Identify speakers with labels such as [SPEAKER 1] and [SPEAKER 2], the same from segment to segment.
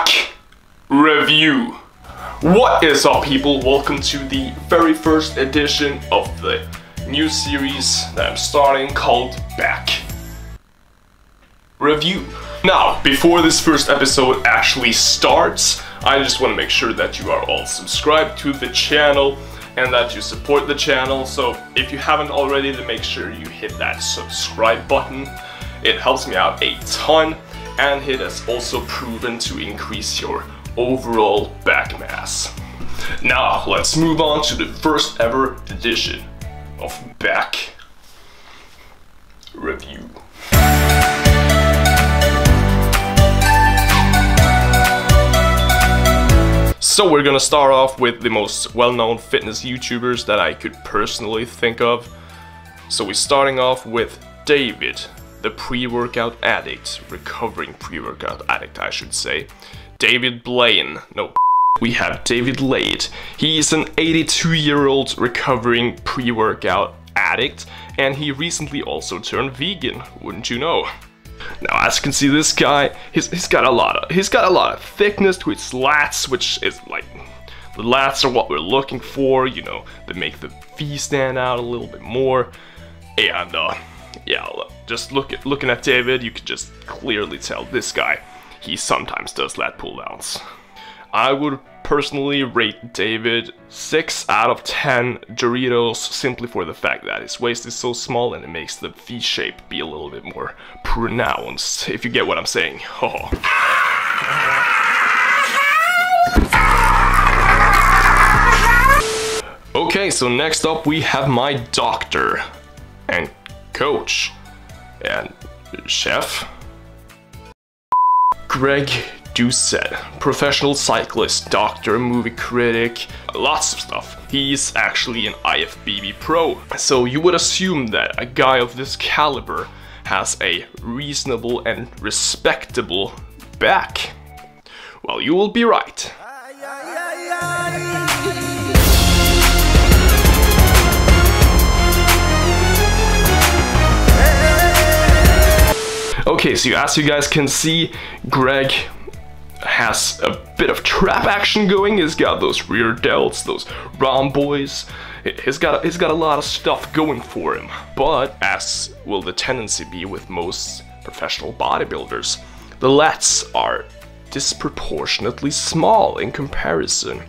[SPEAKER 1] Back review. What is up, people? Welcome to the very first edition of the new series that I'm starting called Back Review. Now, before this first episode actually starts, I just want to make sure that you are all subscribed to the channel and that you support the channel. So if you haven't already, then make sure you hit that subscribe button. It helps me out a ton, and it has also proven to increase your overall back mass. Now, let's move on to the first ever edition of Back Review. So we're gonna start off with the most well-known fitness YouTubers that I could personally think of. So we're starting off with David, the pre-workout addict, recovering pre-workout addict I should say. David Blaine, no, we have David Lade. He is an 82-year-old recovering pre-workout addict, and he recently also turned vegan, wouldn't you know? Now, as you can see, this guy, he's got a lot of thickness to his lats, which is like, the lats are what we're looking for, you know, they make the V stand out a little bit more. And yeah, just looking at David, you can just clearly tell this guy, he sometimes does lat pull downs. I would personally rate David 6 out of 10 Doritos, simply for the fact that his waist is so small and it makes the V shape be a little bit more pronounced, if you get what I'm saying. Oh. Okay, so next up we have my doctor and coach and chef, Greg Doucette, professional cyclist, doctor, movie critic, lots of stuff. He's actually an IFBB pro, so you would assume that a guy of this caliber has a reasonable and respectable back. Well, you will be right. Okay, so as you guys can see, Greg has a bit of trap action going. He's got those rear delts, those rhomboids. He's got a lot of stuff going for him. But as will the tendency be with most professional bodybuilders, the lats are disproportionately small in comparison.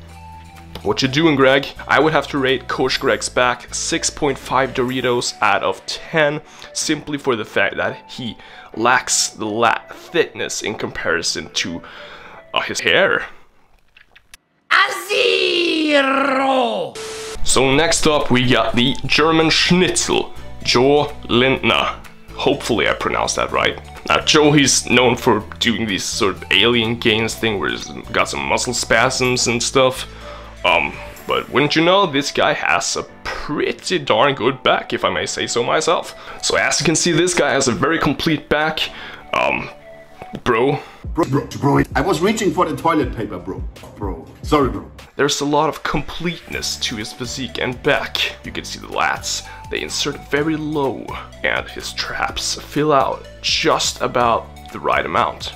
[SPEAKER 1] What you doing, Greg? I would have to rate Coach Greg's back 6.5 Doritos out of 10, simply for the fact that he lacks the lat thickness in comparison to his hair. Zero. So next up we got the German Schnitzel, Joe Lindner. Hopefully I pronounced that right. Now Joe, he's known for doing these sort of alien gains thing where he's got some muscle spasms and stuff. But wouldn't you know, this guy has a pretty darn good back, if I may say so myself. So as you can see, this guy has a very complete back. Bro,
[SPEAKER 2] I was reaching for the toilet paper, bro. Sorry, bro.
[SPEAKER 1] There's a lot of completeness to his physique and back. You can see the lats, they insert very low, and his traps fill out just about the right amount.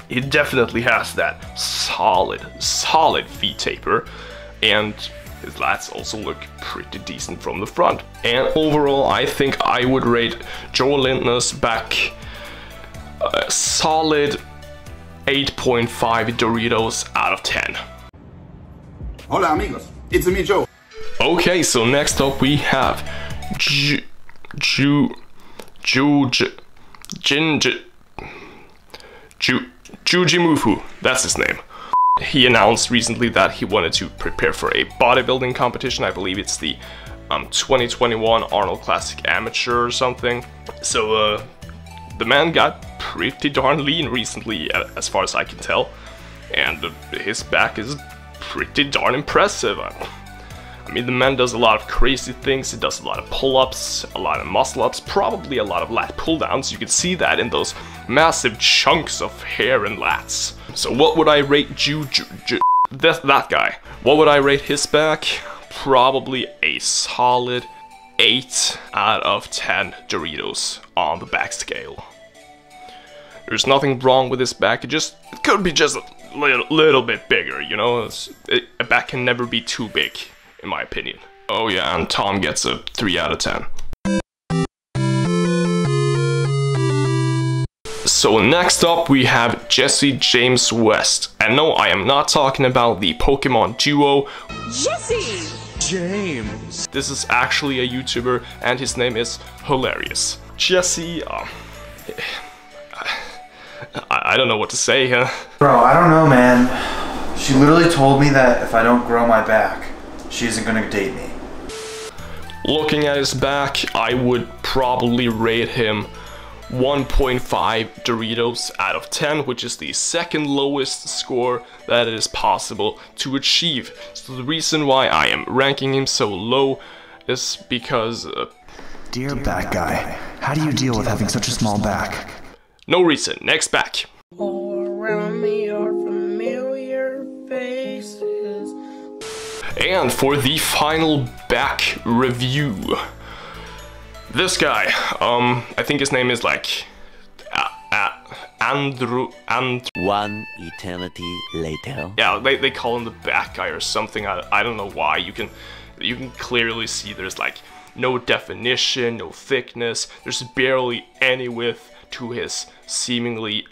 [SPEAKER 1] He definitely has that solid V taper, and his lats also look pretty decent from the front. And overall, I think I would rate Joe Lindner's back a solid 8.5 Doritos out of 10.
[SPEAKER 2] Hola amigos, it's me Joe.
[SPEAKER 1] Okay, so next up we have Jujimufu, that's his name. He announced recently that he wanted to prepare for a bodybuilding competition. I believe it's the 2021 Arnold Classic Amateur or something. So the man got pretty darn lean recently, as far as I can tell, and his back is pretty darn impressive. I mean, the man does a lot of crazy things. He does a lot of pull-ups, a lot of muscle-ups, probably a lot of lat pull-downs. You can see that in those massive chunks of hair and lats. So what would I rate that guy? What would I rate his back? Probably a solid 8 out of 10 Doritos on the back scale. There's nothing wrong with his back, it could be just a little bit bigger, you know? A back can never be too big, in my opinion. Oh yeah, and Tom gets a 3 out of 10. So next up we have Jesse James West. And no, I am not talking about the Pokemon duo
[SPEAKER 3] Jesse
[SPEAKER 1] James. This is actually a YouTuber and his name is hilarious. Jesse, I don't know what to say, huh?
[SPEAKER 4] Bro, I don't know, man. She literally told me that if I don't grow my back, she isn't gonna date me.
[SPEAKER 1] Looking at his back, I would probably rate him 1.5 Doritos out of 10, which is the second lowest score that it is possible to achieve. So the reason why I am ranking him so low is because...
[SPEAKER 5] Dear back guy, how do you deal with having such a small back?
[SPEAKER 1] No reason. Next back.
[SPEAKER 3] All around me are familiar faces.
[SPEAKER 1] And for the final back review, this guy, I think his name is like Andrew.
[SPEAKER 6] 1 eternity later.
[SPEAKER 1] Yeah, they call him the back guy or something. I don't know why. You can clearly see there's like no definition, no thickness. There's barely any width to his seemingly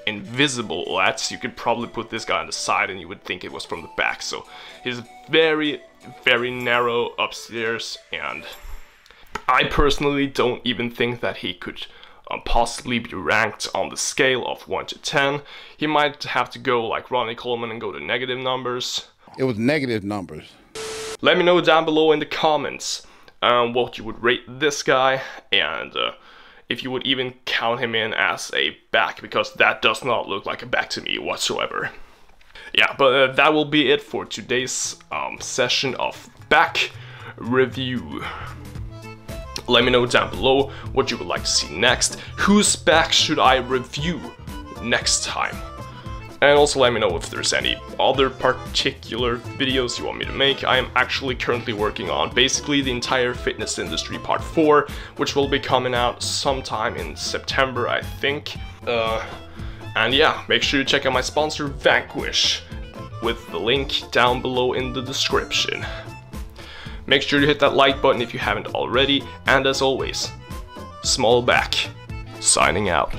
[SPEAKER 1] invisible lats. You could probably put this guy on the side and you would think it was from the back. So he's very, very narrow upstairs, and I personally don't even think that he could possibly be ranked on the scale of 1 to 10. He might have to go like Ronnie Coleman and go to negative numbers.
[SPEAKER 2] It was negative numbers.
[SPEAKER 1] Let me know down below in the comments what you would rate this guy, and if you would even count him in as a back, because that does not look like a back to me whatsoever. Yeah, but that will be it for today's session of back review. Let me know down below what you would like to see next. Whose back should I review next time? And also let me know if there's any other particular videos you want me to make. I am actually currently working on basically the entire fitness industry part 4, which will be coming out sometime in September, I think. And yeah, make sure you check out my sponsor Vanquish with the link down below in the description. Make sure to hit that like button if you haven't already, and as always, Small Back, signing out.